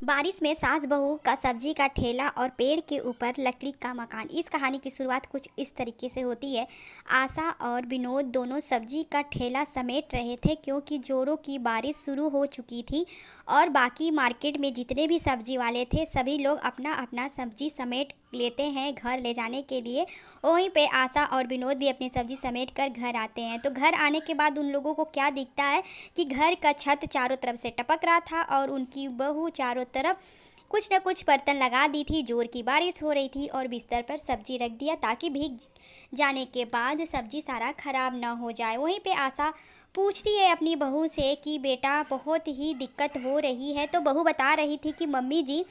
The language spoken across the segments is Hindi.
बारिश में सास बहू का सब्जी का ठेला और पेड़ के ऊपर लकड़ी का मकान। इस कहानी की शुरुआत कुछ इस तरीके से होती है। आशा और विनोद दोनों सब्जी का ठेला समेट रहे थे क्योंकि जोरों की बारिश शुरू हो चुकी थी और बाकी मार्केट में जितने भी सब्जी वाले थे सभी लोग अपना अपना सब्जी समेट लेते हैं घर ले जाने के लिए। वहीं पे आशा और विनोद भी अपनी सब्जी समेट कर घर आते हैं। तो घर आने के बाद उन लोगों को क्या दिखता है कि घर का छत चारों तरफ से टपक रहा था और उनकी बहू चारों तरफ कुछ न कुछ बर्तन लगा दी थी। जोर की बारिश हो रही थी और बिस्तर पर सब्जी रख दिया ताकि भीग जाने के बाद सब्जी सारा खराब ना हो जाए। वहीं पे आशा पूछती है अपनी बहू से कि बेटा बहुत ही दिक्कत हो रही है। तो बहू बता रही थी कि मम्मी जी,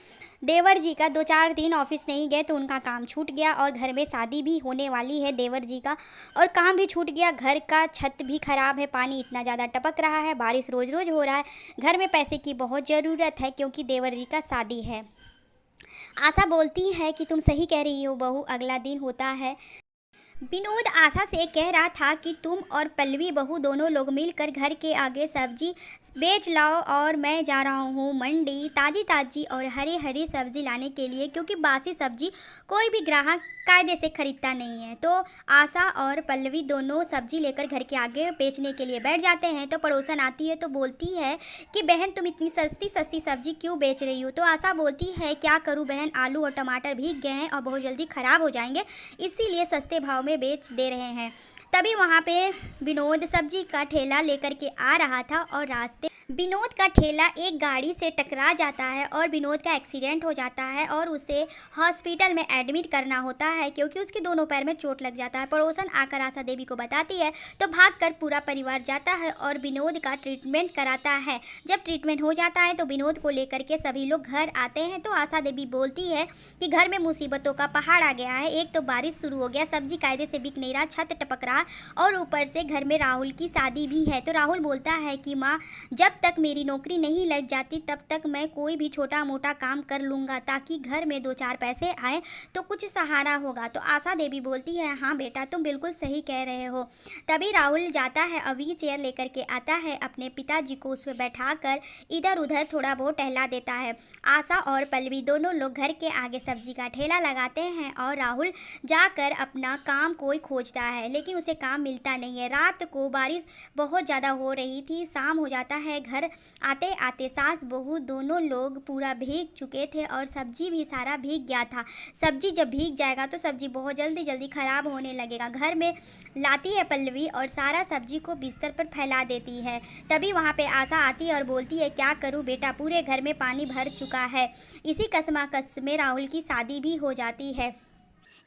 देवर जी का 2-4 दिन ऑफिस नहीं गए तो उनका काम छूट गया और घर में शादी भी होने वाली है देवर जी का और काम भी छूट गया। घर का छत भी ख़राब है, पानी इतना ज़्यादा टपक रहा है, बारिश रोज़ रोज़ हो रहा है, घर में पैसे की बहुत ज़रूरत है क्योंकि देवर जी का शादी है। आशा बोलती है कि तुम सही कह रही हो बहू। अगला दिन होता है। विनोद आशा से कह रहा था कि तुम और पल्लवी बहू दोनों लोग मिलकर घर के आगे सब्जी बेच लाओ और मैं जा रहा हूँ मंडी ताज़ी ताज़ी और हरी हरी सब्जी लाने के लिए क्योंकि बासी सब्जी कोई भी ग्राहक कायदे से ख़रीदता नहीं है। तो आशा और पल्लवी दोनों सब्जी लेकर घर के आगे बेचने के लिए बैठ जाते हैं। तो पड़ोसन आती है तो बोलती है कि बहन तुम इतनी सस्ती सस्ती सब्जी क्यों बेच रही हो। तो आशा बोलती है क्या करूँ बहन, आलू और टमाटर भीग गए हैं और बहुत जल्दी ख़राब हो जाएंगे, इसीलिए सस्ते भाव में बेच दे रहे हैं। तभी वहाँ पे विनोद सब्जी का ठेला लेकर के आ रहा था और रास्ते विनोद का ठेला एक गाड़ी से टकरा जाता है और विनोद का एक्सीडेंट हो जाता है और उसे हॉस्पिटल में एडमिट करना होता है क्योंकि उसके दोनों पैर में चोट लग जाता है। पड़ोसन आकर आशा देवी को बताती है तो भागकर पूरा परिवार जाता है और विनोद का ट्रीटमेंट कराता है। जब ट्रीटमेंट हो जाता है तो विनोद को लेकर के सभी लोग घर आते हैं। तो आशा देवी बोलती है कि घर में मुसीबतों का पहाड़ आ गया है। एक तो बारिश शुरू हो गया, सब्जी कायदे से बिक नहीं रहा, छत टपक रहा और ऊपर से घर में राहुल की शादी भी है। तो राहुल बोलता है कि माँ, जब तक मेरी नौकरी नहीं लग जाती तब तक मैं कोई भी छोटा मोटा काम कर लूँगा ताकि घर में 2-4 पैसे आए तो कुछ सहारा होगा। तो आशा देवी बोलती है हाँ बेटा तुम बिल्कुल सही कह रहे हो। तभी राहुल जाता है, व्हील चेयर लेकर के आता है, अपने पिताजी को उस पर बैठा कर इधर उधर थोड़ा बहुत टहला देता है। आशा और पल्लवी दोनों लोग घर के आगे सब्जी का ठेला लगाते हैं और राहुल जाकर अपना काम कोई खोजता है लेकिन उसे काम मिलता नहीं है। रात को बारिश बहुत ज़्यादा हो रही थी, शाम हो जाता है। घर आते आते सास बहू दोनों लोग पूरा भीग चुके थे और सब्जी भी सारा भीग गया था। सब्जी जब भीग जाएगा तो सब्जी बहुत जल्दी जल्दी ख़राब होने लगेगा। घर में लाती है पल्लवी और सारा सब्जी को बिस्तर पर फैला देती है। तभी वहाँ पे आशा आती है और बोलती है क्या करूँ बेटा, पूरे घर में पानी भर चुका है। इसी कस्माकस में राहुल की शादी भी हो जाती है।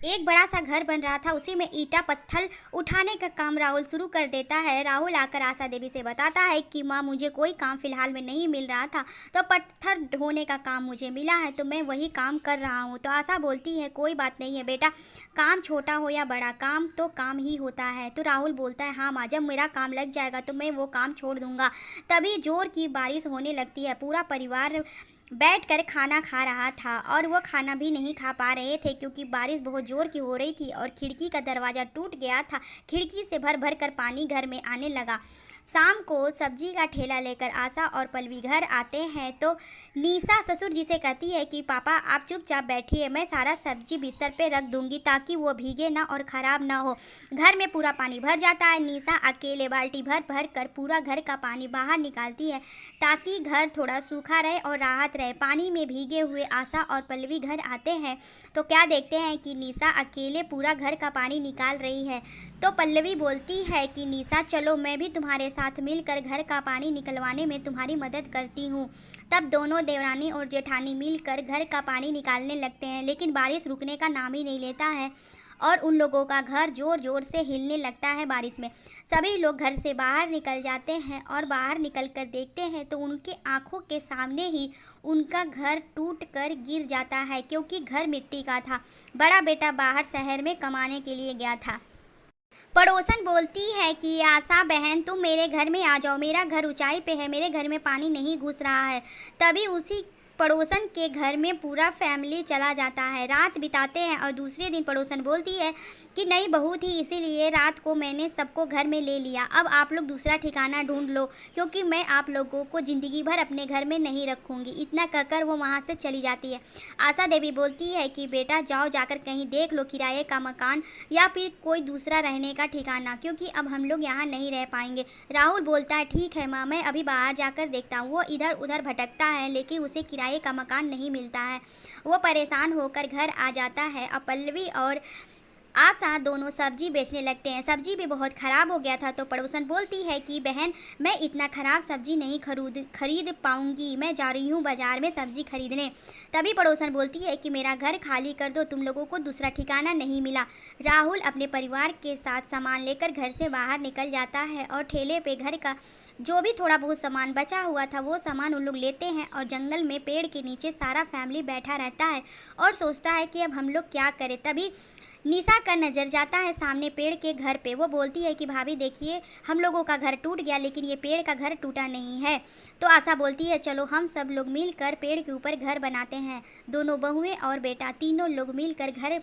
एक बड़ा सा घर बन रहा था, उसी में ईंटा पत्थर उठाने का काम राहुल शुरू कर देता है। राहुल आकर आशा देवी से बताता है कि माँ मुझे कोई काम फ़िलहाल में नहीं मिल रहा था तो पत्थर ढोने का काम मुझे मिला है तो मैं वही काम कर रहा हूँ। तो आशा बोलती है कोई बात नहीं है बेटा, काम छोटा हो या बड़ा काम तो काम ही होता है। तो राहुल बोलता है हाँ माँ, जब मेरा काम लग जाएगा तो मैं वो काम छोड़ दूँगा। तभी जोर की बारिश होने लगती है। पूरा परिवार बैठकर खाना खा रहा था और वो खाना भी नहीं खा पा रहे थे क्योंकि बारिश बहुत ज़ोर की हो रही थी और खिड़की का दरवाज़ा टूट गया था। खिड़की से भर भर कर पानी घर में आने लगा। शाम को सब्जी का ठेला लेकर आशा और पल्लवी घर आते हैं तो निशा ससुर जी से कहती है कि पापा आप चुपचाप बैठिए, मैं सारा सब्जी बिस्तर पे रख दूंगी ताकि वो भीगे ना और ख़राब ना हो। घर में पूरा पानी भर जाता है। निशा अकेले बाल्टी भर भर कर पूरा घर का पानी बाहर निकालती है ताकि घर थोड़ा सूखा रहे और राहत रहे। पानी में भीगे हुए आशा और पल्लवी घर आते हैं तो क्या देखते हैं कि निशा अकेले पूरा घर का पानी निकाल रही है। तो पल्लवी बोलती है कि निशा चलो मैं भी तुम्हारे साथ मिलकर घर का पानी निकलवाने में तुम्हारी मदद करती हूँ। तब दोनों देवरानी और जेठानी मिलकर घर का पानी निकालने लगते हैं लेकिन बारिश रुकने का नाम ही नहीं लेता है और उन लोगों का घर ज़ोर ज़ोर से हिलने लगता है बारिश में। सभी लोग घर से बाहर निकल जाते हैं और बाहर निकल कर देखते हैं तो उनके आंखों के सामने ही उनका घर टूट कर गिर जाता है क्योंकि घर मिट्टी का था। बड़ा बेटा बाहर शहर में कमाने के लिए गया था। पड़ोसन बोलती है कि आशा बहन तुम मेरे घर में आ जाओ, मेरा घर ऊंचाई पे है, मेरे घर में पानी नहीं घुस रहा है। तभी उसी पड़ोसन के घर में पूरा फैमिली चला जाता है। रात बिताते हैं और दूसरे दिन पड़ोसन बोलती है कि नई बहू थी इसीलिए रात को मैंने सबको घर में ले लिया। अब आप लोग दूसरा ठिकाना ढूंढ लो क्योंकि मैं आप लोगों को ज़िंदगी भर अपने घर में नहीं रखूँगी। इतना कहकर वो वहाँ से चली जाती है। आशा देवी बोलती है कि बेटा जाओ जाकर कहीं देख लो किराए का मकान या फिर कोई दूसरा रहने का ठिकाना, क्योंकि अब हम लोग यहाँ नहीं रह पाएंगे। राहुल बोलता है ठीक है माँ, मैं अभी बाहर जाकर देखता हूँ। वो इधर उधर भटकता है लेकिन उसे किराए का मकान नहीं मिलता है। वो परेशान होकर घर आ जाता है। अब पल्लवी और आशा दोनों सब्जी बेचने लगते हैं। सब्जी भी बहुत ख़राब हो गया था तो पड़ोसन बोलती है कि बहन मैं इतना ख़राब सब्जी नहीं खरीद पाऊँगी, मैं जा रही हूँ बाज़ार में सब्जी खरीदने। तभी पड़ोसन बोलती है कि मेरा घर खाली कर दो, तुम लोगों को दूसरा ठिकाना नहीं मिला। राहुल अपने परिवार के साथ सामान लेकर घर से बाहर निकल जाता है और ठेले पे घर का जो भी थोड़ा बहुत सामान बचा हुआ था वो सामान उन लोग लेते हैं और जंगल में पेड़ के नीचे सारा फैमिली बैठा रहता है और सोचता है कि अब हम लोग क्या करें। तभी निशा का नज़र जाता है सामने पेड़ के घर पे। वो बोलती है कि भाभी देखिए हम लोगों का घर टूट गया लेकिन ये पेड़ का घर टूटा नहीं है। तो आशा बोलती है चलो हम सब लोग मिलकर पेड़ के ऊपर घर बनाते हैं। दोनों बहुएं और बेटा तीनों लोग मिलकर घर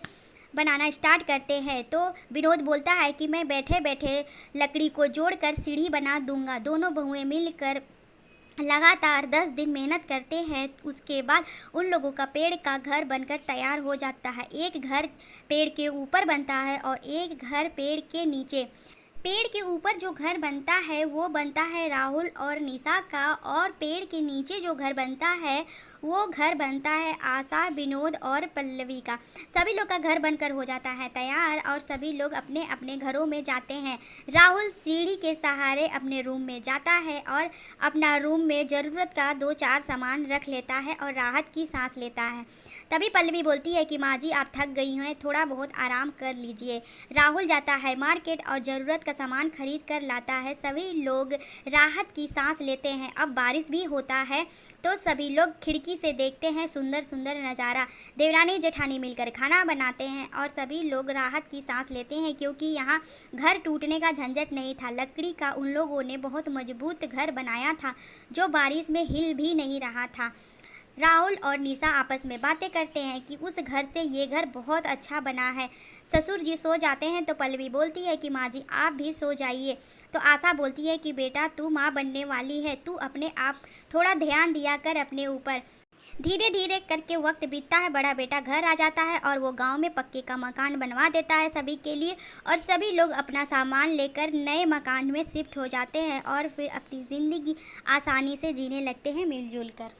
बनाना स्टार्ट करते हैं। तो विनोद बोलता है कि मैं बैठे बैठे लकड़ी को जोड़कर सीढ़ी बना दूंगा। दोनों बहुएं मिलकर लगातार 10 दिन मेहनत करते हैं। उसके बाद उन लोगों का पेड़ का घर बनकर तैयार हो जाता है। एक घर पेड़ के ऊपर बनता है और एक घर पेड़ के नीचे। पेड़ के ऊपर जो घर बनता है वो बनता है राहुल और निशा का, और पेड़ के नीचे जो घर बनता है वो घर बनता है आशा, विनोद और पल्लवी का। सभी लोग का घर बनकर हो जाता है तैयार और सभी लोग अपने अपने घरों में जाते हैं। राहुल सीढ़ी के सहारे अपने रूम में जाता है और अपना रूम में ज़रूरत का 2-4 सामान रख लेता है और राहत की सांस लेता है। तभी पल्लवी बोलती है कि माँ जी आप थक गई हैं, थोड़ा बहुत आराम कर लीजिए। राहुल जाता है मार्केट और ज़रूरत का सामान खरीद कर लाता है। सभी लोग राहत की सांस लेते हैं। अब बारिश भी होता है तो सभी लोग खिड़की से देखते हैं सुंदर सुंदर नज़ारा। देवरानी जेठानी मिलकर खाना बनाते हैं और सभी लोग राहत की सांस लेते हैं क्योंकि यहाँ घर टूटने का झंझट नहीं था। लकड़ी का उन लोगों ने बहुत मजबूत घर बनाया था जो बारिश में हिल भी नहीं रहा था। राहुल और निशा आपस में बातें करते हैं कि उस घर से ये घर बहुत अच्छा बना है। ससुर जी सो जाते हैं तो पल्लवी बोलती है कि माँ जी आप भी सो जाइए। तो आशा बोलती है कि बेटा तू माँ बनने वाली है, तू अपने आप थोड़ा ध्यान दिया कर अपने ऊपर। धीरे धीरे करके वक्त बीतता है। बड़ा बेटा घर आ जाता है और वो गांव में पक्के का मकान बनवा देता है सभी के लिए और सभी लोग अपना सामान लेकर नए मकान में शिफ्ट हो जाते हैं और फिर अपनी ज़िंदगी आसानी से जीने लगते हैं मिलजुल कर।